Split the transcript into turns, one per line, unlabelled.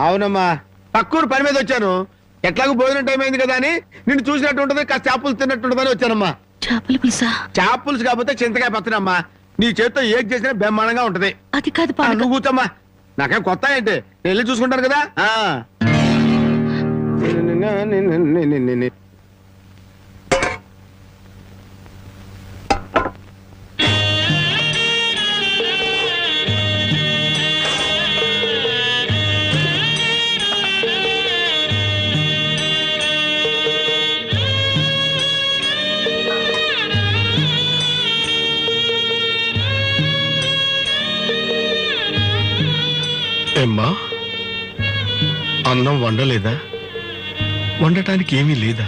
అవునమ్మా పక్కూరు పని మీద వచ్చాను. ఎట్లాగో భోజనం టైం అయింది కదా అని నిన్ను చూసినట్టు ఉంటది, కాస్త చేపలు తిన్నట్టుంటదని వచ్చానమ్మా.
చేపల పులుసా?
చేపలుసు కాకపోతే చింతకాయ పచ్చడమ్మా. నీ చేత్తో ఏం చేసినా బ్రహ్మాండంగా ఉంటది.
అది కాదు
నువ్వు కూర్చోమ్మా, నాకేం కొత్త ఏంటి, నేను వెళ్ళి చూసుకుంటాను కదా.
ఏమ్మా, అన్నం వండలేదా? వండటానికి ఏమీ లేదా?